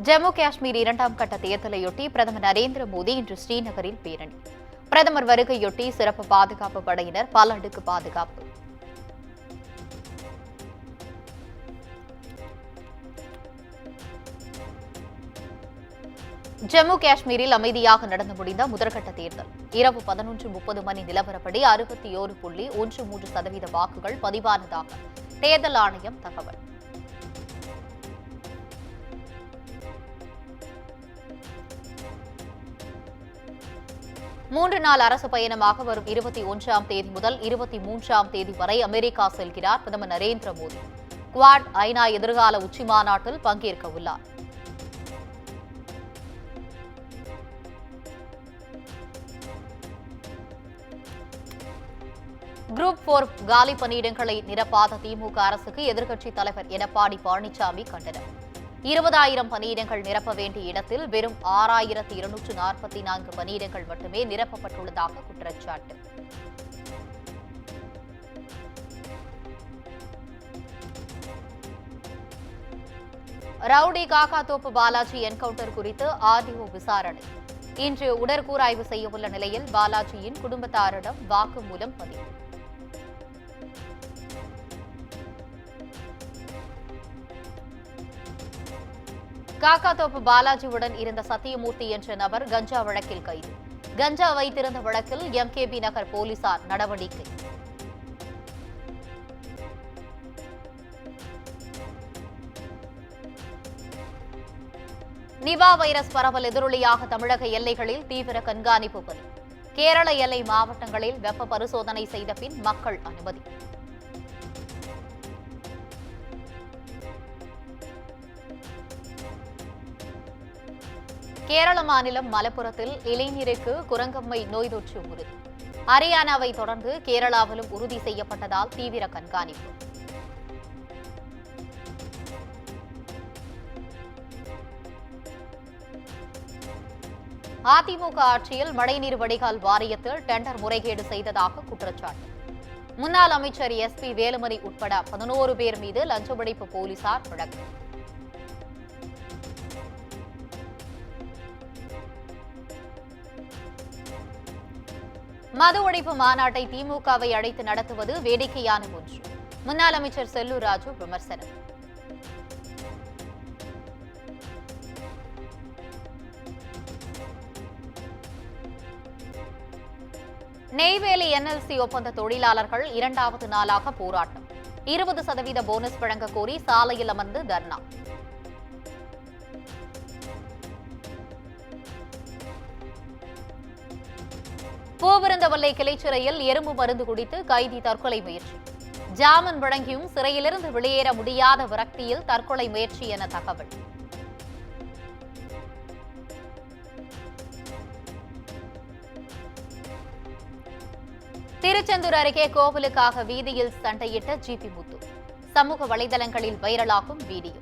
ஜம்மு காஷ்மீர் இரண்டாம் கட்ட தேர்தலையொட்டி பிரதமர் நரேந்திர மோடி இன்று ஸ்ரீநகரில் பேரணி. பிரதமர் வருகையொட்டி சிறப்பு பாதுகாப்பு படையினர் பல அடுக்கு பாதுகாப்பு. ஜம்மு காஷ்மீரில் அமைதியாக நடந்து முடிந்த முதற்கட்ட தேர்தல். இரவு 11:30 மணி நிலவரப்படி 61.13% வாக்குகள் பதிவானதாக தேர்தல் ஆணையம் தகவல். மூன்று நாள் அரசு பயணமாக வரும் 21ஆம் தேதி முதல் 23ஆம் தேதி வரை அமெரிக்கா செல்கிறார் பிரதமர் நரேந்திர மோடி. குவாட் ஐநா எதிர்கால உச்சிமாநாட்டில் பங்கேற்க உள்ளார். குரூப் 4 காலி பணியிடங்களை நிரப்பாத திமுக அரசுக்கு எதிர்க்கட்சித் தலைவர் எடப்பாடி பழனிசாமி கண்டனம். 20,000 பணியிடங்கள் நிரப்ப வேண்டிய இடத்தில் வெறும் 6,244 பணியிடங்கள் மட்டுமே நிரப்பப்பட்டுள்ளதாக குற்றச்சாட்டு. ரவுடி காக்காத்தோப்பு பாலாஜி என்கவுண்டர் குறித்து ஆர்டிஓ விசாரணை. இன்று உடற்கூறாய்வு செய்யவுள்ள நிலையில் பாலாஜியின் குடும்பத்தாரிடம் வாக்குமூலம் பதிவு. காக்காத்தோப்பு பாலாஜியுடன் இருந்த சத்தியமூர்த்தி என்ற நபர் கஞ்சா வழக்கில் கைது. கஞ்சா வைத்திருந்த வழக்கில் எம்கேபி நகர் போலீசார் நடவடிக்கை. நிபா வைரஸ் பரவல் எதிரொலியாக தமிழக எல்லைகளில் தீவிர கண்காணிப்பு பணி. கேரள எல்லை மாவட்டங்களில் வெப்ப பரிசோதனை செய்த பின் மக்கள் அனுமதி. கேரள மாநிலம் மலப்புரத்தில் இளைஞருக்கு குரங்கம்மை நோய் தொற்று உறுதி. ஹரியானாவை தொடர்ந்து கேரளாவிலும் உறுதி செய்யப்பட்டதால் தீவிர கண்காணிப்பு. அதிமுக ஆட்சியில் மழைநீர் வடிகால் வாரியத்தில் டெண்டர் முறைகேடு செய்ததாக குற்றச்சாட்டு. முன்னாள் அமைச்சர் SP வேலுமணி உட்பட 11 பேர் மீது லஞ்ச ஒழிப்பு போலீசார் வழக்கு. மது ஒழிப்பு மாநாட்டை திமுகவை அழைத்து நடத்துவது வேடிக்கையான ஒன்று. முன்னாள் அமைச்சர் செல்லூர் ராஜு விமர்சனம். நெய்வேலி NLC ஒப்பந்த தொழிலாளர்கள் 2வது நாளாக போராட்டம். 20% போனஸ் வழங்க கோரி சாலையில் அமர்ந்து தர்ணா. பூவிருந்தவல்லை கிளைச்சிறையில் எறும்பு மருந்து குடித்து கைதி தற்கொலை முயற்சி. ஜாமீன் வழங்கியும் சிறையிலிருந்து வெளியேற முடியாத விரக்தியில் தற்கொலை முயற்சி என தகவல். திருச்செந்தூர் அருகே கோவிலுக்காக வீதியில் சண்டையிட்ட GP முத்து. சமூக வலைதளங்களில் வைரலாகும் வீடியோ.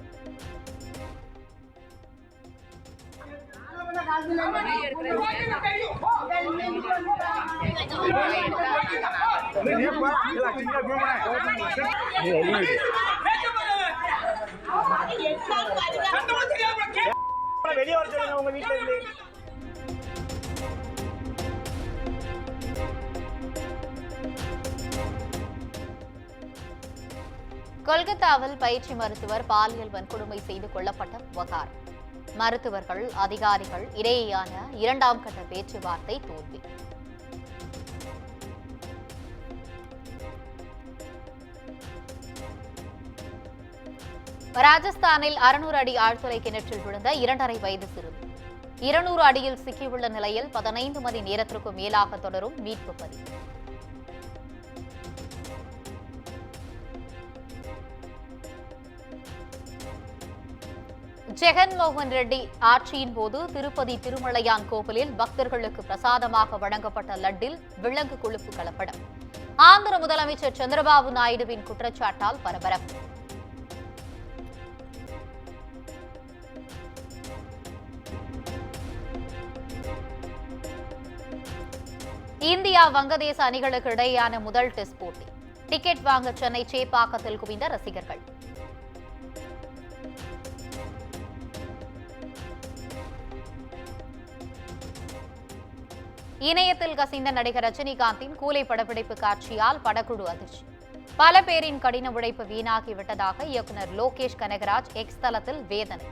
கொல்கத்தாவில் பயிற்சி மருத்துவர் பாலியல் வன்கொடுமை செய்து கொல்லப்பட்ட விவகாரம். மருத்துவர்கள் அதிகாரிகள் இடையேயான 2ஆம் கட்ட பேச்சுவார்த்தை தோல்வி. ராஜஸ்தானில் 600 அடி ஆழ்துளை கிணற்றில் விழுந்த 2.5 வயது சிறுமி 200 அடியில் சிக்கியுள்ள நிலையில் 15 மணி நேரத்திற்கும் மேலாக தொடரும் மீட்பு பணி. ஜெகன்மோகன் ரெட்டி ஆட்சியின் போது திருப்பதி திருமலையான் கோவிலில் பக்தர்களுக்கு பிரசாதமாக வழங்கப்பட்ட லட்டில் விலங்கு கொழுப்பு கலப்படம். ஆந்திர முதலமைச்சர் சந்திரபாபு நாயுடுவின் குற்றச்சாட்டால் பரபரப்பு. இந்தியா வங்கதேச அணிகளுக்கு இடையேயான முதல் டெஸ்ட் போட்டி. டிக்கெட் வாங்க சென்னை சேப்பாக்கத்தில் குவிந்த ரசிகர்கள். இணையத்தில் கசிந்த நடிகர் ரஜினிகாந்தின் கூலி படப்பிடிப்பு காட்சியால் படக்குழு அதிர்ச்சி. பல பேரின் கடின உழைப்பு வீணாகிவிட்டதாக இயக்குநர் லோகேஷ் கனகராஜ் எக்ஸ் தளத்தில் வேதனை.